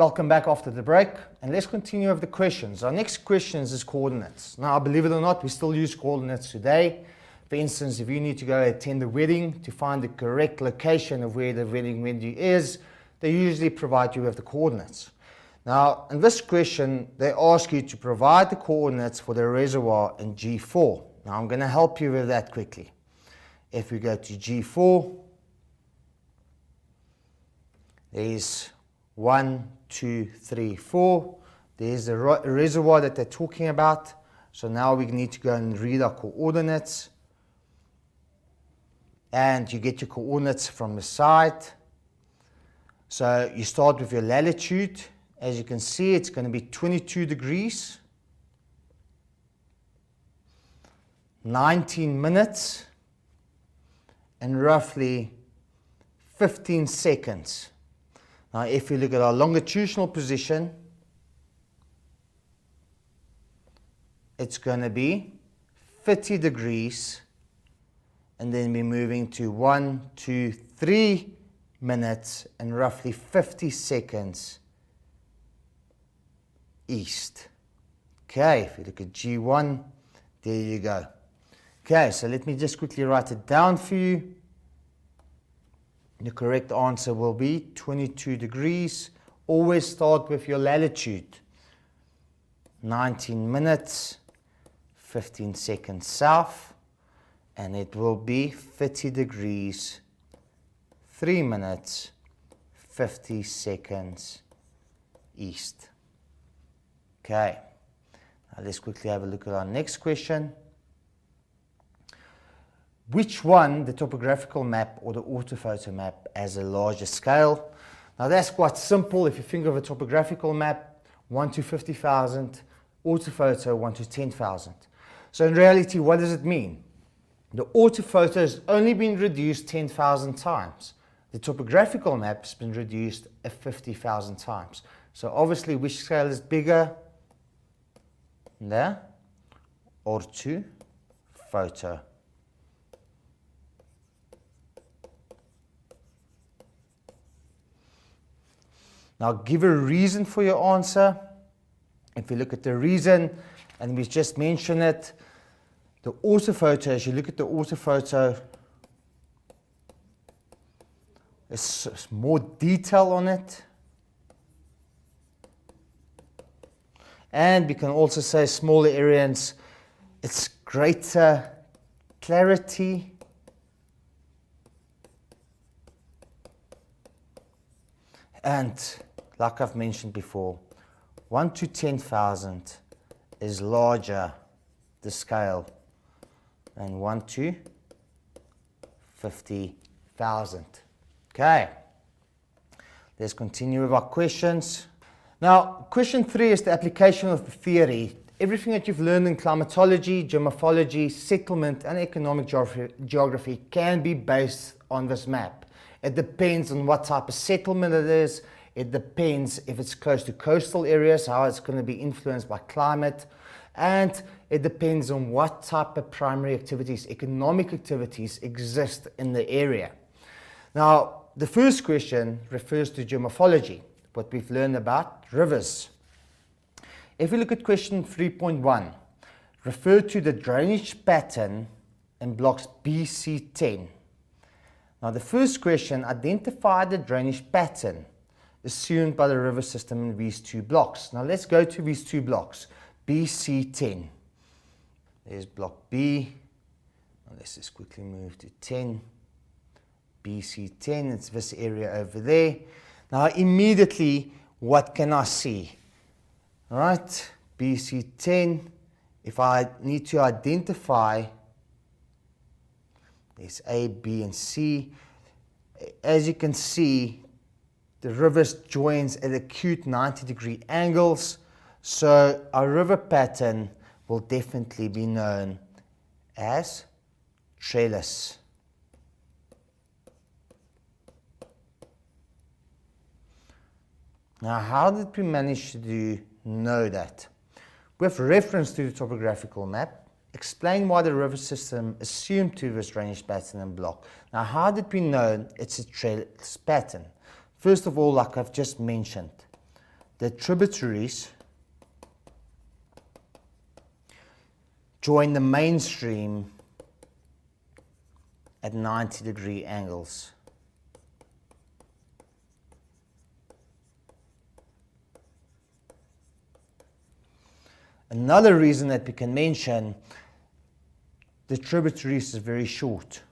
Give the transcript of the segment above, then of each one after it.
Welcome back after the break, and let's continue with the questions. Our next questions is coordinates. Now, believe it or not, we still use coordinates today. For instance, if you need to go attend a wedding to find the correct location of where the wedding venue is, they usually provide you with the coordinates. Now, in this question, they ask you to provide the coordinates for the reservoir in G4. Now, I'm going to help you with that quickly. If we go to G4, there's 1, 2, 3, 4. There's the reservoir that they're talking about. So now we need to go and read our coordinates. And you get your coordinates from the side. So you start with your latitude. As you can see, it's going to be 22 degrees, 19 minutes, and roughly 15 seconds. Now, if you look at our longitudinal position, it's going to be 30 degrees, and then we're moving to 1, 2, 3 minutes and roughly 50 seconds east. Okay, if you look at G1, there you go. Okay, so let me just quickly write it down for you. The correct answer will be 22 degrees. Always start with your latitude. 19 minutes, 15 seconds south, and it will be 30 degrees, 3 minutes, 50 seconds east. Okay, now let's quickly have a look at our next question. Which one, the topographical map or the orthophoto map, has a larger scale? Now that's quite simple. If you think of a topographical map, 1 to 50,000, orthophoto 1 to 10,000. So in reality, what does it mean? The orthophoto has only been reduced 10,000 times. The topographical map has been reduced 50,000 times. So obviously, which scale is bigger? The orthophoto. Now give a reason for your answer. If you look at the reason, and we just mentioned it, the orthophoto, as you look at the orthophoto, there's more detail on it. And we can also say smaller areas, it's greater clarity. And like I've mentioned before, 1 to 10,000 is larger, the scale, than 1 to 50,000. Okay, let's continue with our questions. Now, question 3 is the application of the theory. Everything that you've learned in climatology, geomorphology, settlement, and economic geography can be based on this map. It depends on what type of settlement it is. It depends if it's close to coastal areas, how it's going to be influenced by climate. And it depends on what type of primary activities, economic activities, exist in the area. Now, the first question refers to geomorphology, what we've learned about rivers. If we look at question 3.1, refer to the drainage pattern in blocks BC10. Now, the first question, identify the drainage pattern assumed by the river system in these two blocks. Now, let's go to these two blocks, BC10. There's block B. Now, let's just quickly move to 10. BC10, it's this area over there. Now, immediately, what can I see? All right, BC10, if I need to identify, there's A, B, and C. As you can see, the rivers joins at acute 90-degree angles. So our river pattern will definitely be known as trellis. Now, how did we manage to know that? With reference to the topographical map, explain why the river system assumed to this drainage pattern and block. Now, how did we know it's a trellis pattern? First of all, like I've just mentioned, the tributaries join the main stream at 90-degree angles. Another reason that we can mention, the tributaries is very short.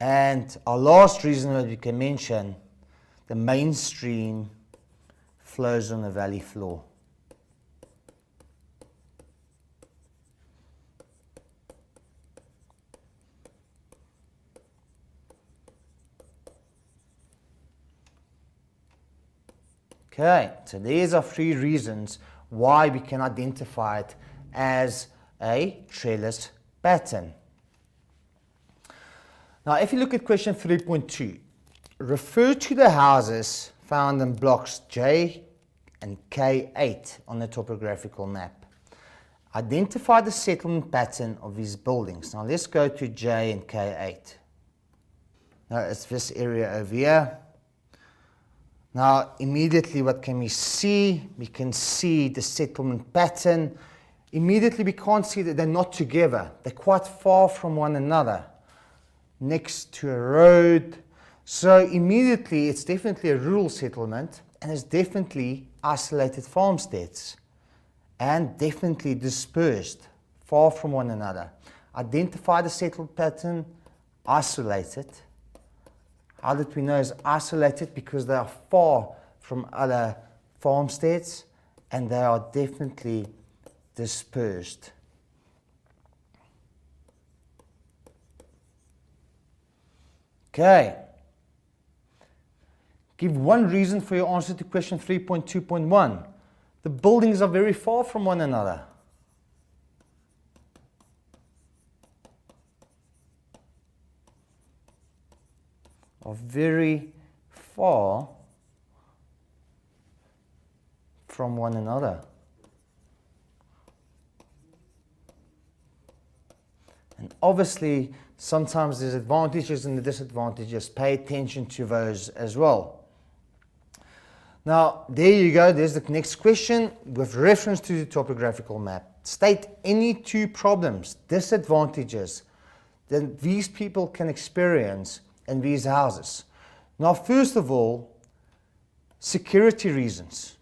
And our last reason that we can mention, the main stream flows on the valley floor. Okay, so there's our 3 reasons why we can identify it as a trellis pattern. Now, if you look at question 3.2, refer to the houses found in blocks J and K8 on the topographical map. Identify the settlement pattern of these buildings. Now, let's go to J and K8. Now, it's this area over here. Now, immediately what can we see? We can see the settlement pattern. Immediately we can't see that they're not together. They're quite far from one another, next to a road. So immediately it's definitely a rural settlement, and it's definitely isolated farmsteads, and definitely dispersed, far from one another. Identify the settlement pattern, isolate it. How did we know it's isolated? Because they are far from other farmsteads, and they are definitely dispersed. Okay. Give one reason for your answer to question 3.2.1. The buildings are very far from one another. Are very far from one another. And obviously, sometimes there's advantages and the disadvantages. Pay attention to those as well. Now, there you go. There's the next question with reference to the topographical map. State any 2 problems, disadvantages that these people can experience in these houses. Now, first of all, security reasons,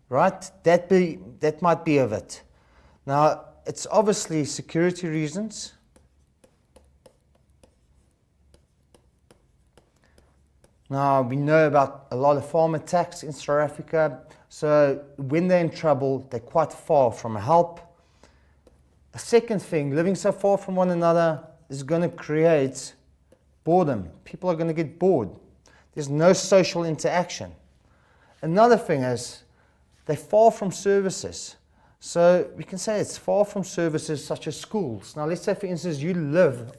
right? That might be of it. Now, it's obviously security reasons. Now, we know about a lot of farm attacks in South Africa, so when they're in trouble, they're quite far from help. A second thing, living so far from one another is going to create boredom. People are going to get bored. There's no social interaction. Another thing is they're far from services. So we can say it's far from services such as schools. Now, let's say, for instance, you live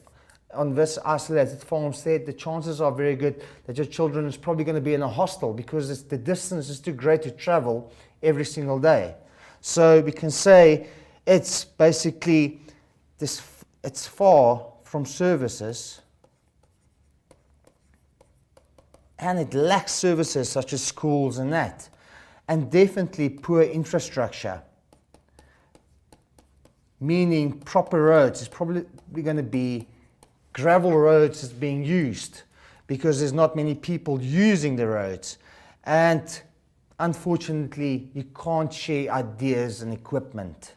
on this isolated farmstead. The chances are very good that your children is probably going to be in a hostel because the distance is too great to travel every single day. So we can say it's basically it's far from services, and it lacks services such as schools and that, and definitely poor infrastructure, meaning proper roads. It's probably going to be gravel roads is being used because there's not many people using the roads, and unfortunately you can't share ideas and equipment.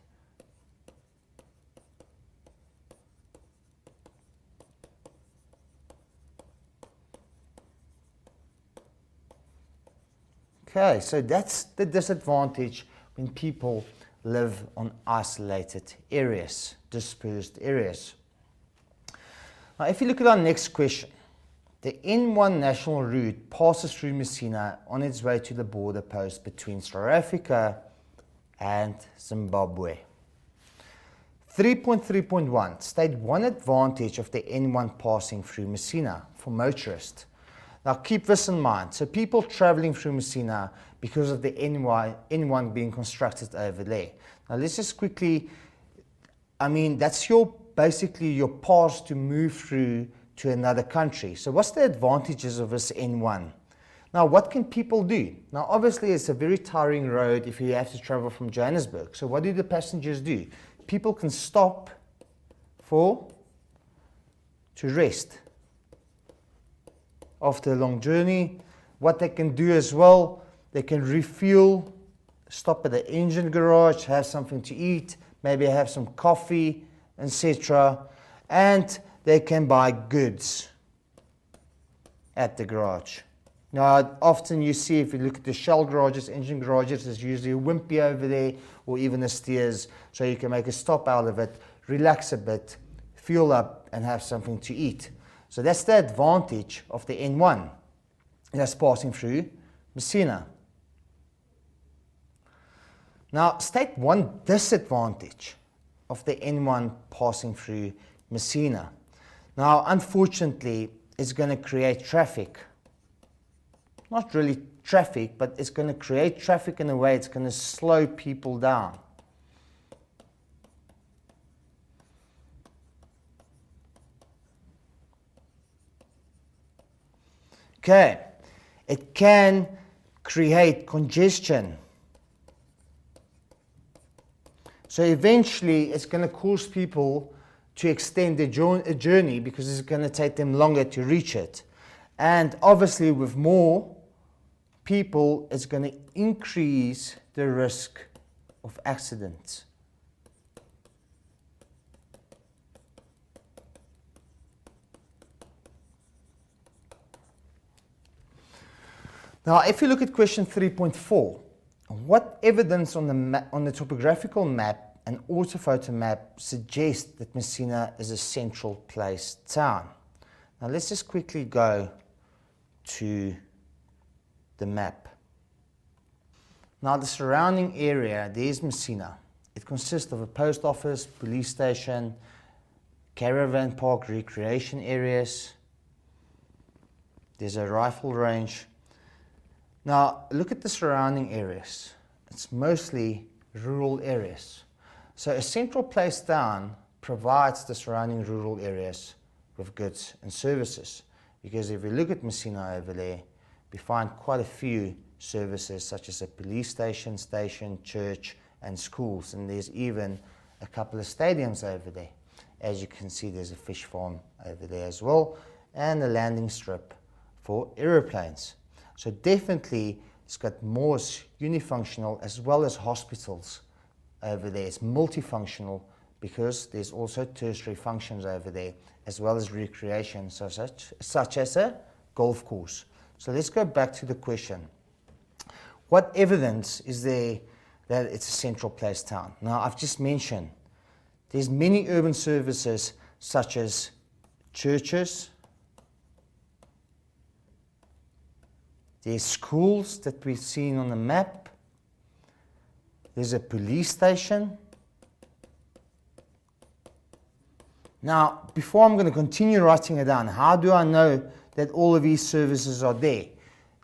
Okay, so that's the disadvantage when people live on isolated areas, dispersed areas. Now, if you look at our next question, the N1 national route passes through Messina on its way to the border post between South Africa and Zimbabwe. 3.3.1 state one advantage of the N1 passing through Messina for motorists. Now keep this in mind. So people traveling through Messina because of the N1 being constructed over there. Now let's just quickly, that's basically your path to move through to another country. So what's the advantages of this N1? Now, what can people do? Now, obviously, it's a very tiring road if you have to travel from Johannesburg. So what do the passengers do? People can stop to rest after a long journey. What they can do as well, they can refuel, stop at the engine garage, have something to eat, maybe have some coffee, etc. And they can buy goods at the garage. Now, often you see, if you look at the Shell garages, engine garages, there's usually a Wimpy over there, or even a Steers, so you can make a stop out of it, relax a bit, fuel up, and have something to eat. So that's the advantage of the N1 that's passing through Messina. Now, state one disadvantage of the N1 passing through Messina. Now, unfortunately, it's going to create traffic. Not really traffic, but it's going to create traffic in a way it's going to slow people down. Okay, it can create congestion. So eventually it's going to cause people to extend their journey because it's going to take them longer to reach it. And obviously with more people, it's going to increase the risk of accidents. Now, if you look at question 3.4, what evidence on the topographical map and orthophoto map suggests that Messina is a central place town? Now, let's just quickly go to the map. Now, the surrounding area, there's Messina. It consists of a post office, police station, caravan park, recreation areas. There's a rifle range. Now, look at the surrounding areas. It's mostly rural areas. So a central place town provides the surrounding rural areas with goods and services. Because if we look at Messina over there, we find quite a few services such as a police station, church, and schools. And there's even a couple of stadiums over there. As you can see, there's a fish farm over there as well, and a landing strip for aeroplanes. So definitely it's got more unifunctional as well as hospitals over there. It's multifunctional because there's also tertiary functions over there as well as recreation, so such as a golf course. So let's go back to the question. What evidence is there that it's a central place town? Now, I've just mentioned there's many urban services such as churches, there's schools that we've seen on the map, there's a police station. Now, before I'm going to continue writing it down, how do I know that all of these services are there?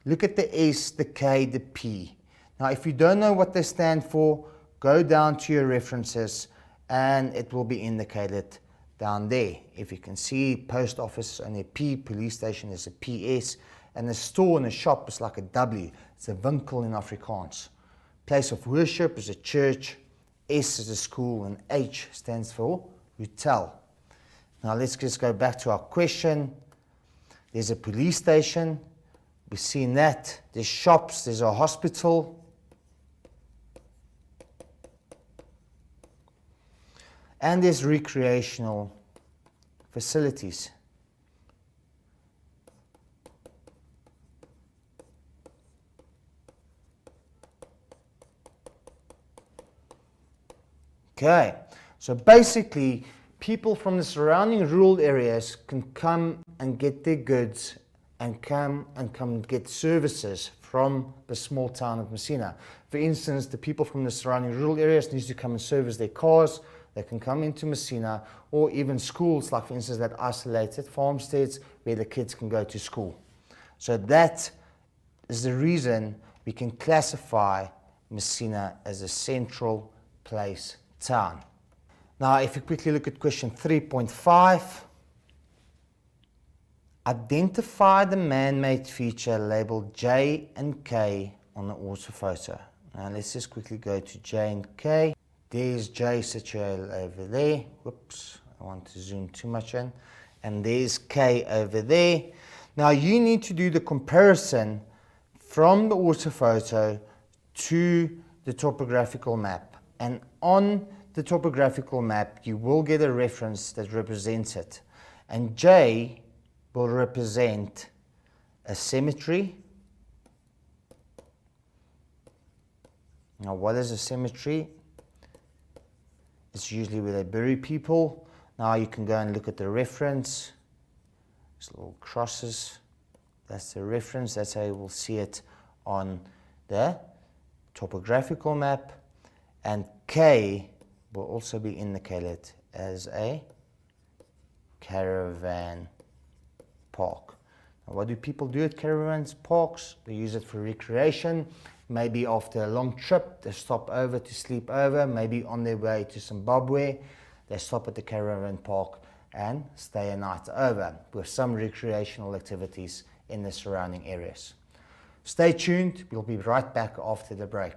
Look at the S, the K, the P. Now, if you don't know what they stand for, go down to your references and it will be indicated down there. If you can see, post office is only a P, police station is a PS, and a store and a shop is like a W. It's a winkel in Afrikaans. Place of worship is a church, S is a school, and H stands for hotel. Now let's just go back to our question. There's a police station. We've seen that. There's shops. There's a hospital. And there's recreational facilities. Okay, so basically people from the surrounding rural areas can come and get their goods and come get services from the small town of Messina. For instance, the people from the surrounding rural areas need to come and service their cars. They can come into Messina, or even schools, like for instance that isolated farmsteads where the kids can go to school. So that is the reason we can classify Messina as a central place town. Now, if you quickly look at question 3.5, Identify the man-made feature labeled J and K on the orthophoto. Now let's just quickly go to J and K. There's J situated over there. Whoops, I want to zoom too much in. And there's K over there. Now you need to do the comparison from the orthophoto to the topographical map. And on the topographical map, you will get a reference that represents it. And J will represent a cemetery. Now, what is a cemetery? It's usually where they bury people. Now you can go and look at the reference. There's little crosses. That's the reference. That's how you will see it on the topographical map. And K will also be indicated as a caravan park. Now, what do people do at caravan parks? They use it for recreation. Maybe after a long trip, they stop over to sleep over. Maybe on their way to Zimbabwe, they stop at the caravan park and stay a night over with some recreational activities in the surrounding areas. Stay tuned. We'll be right back after the break.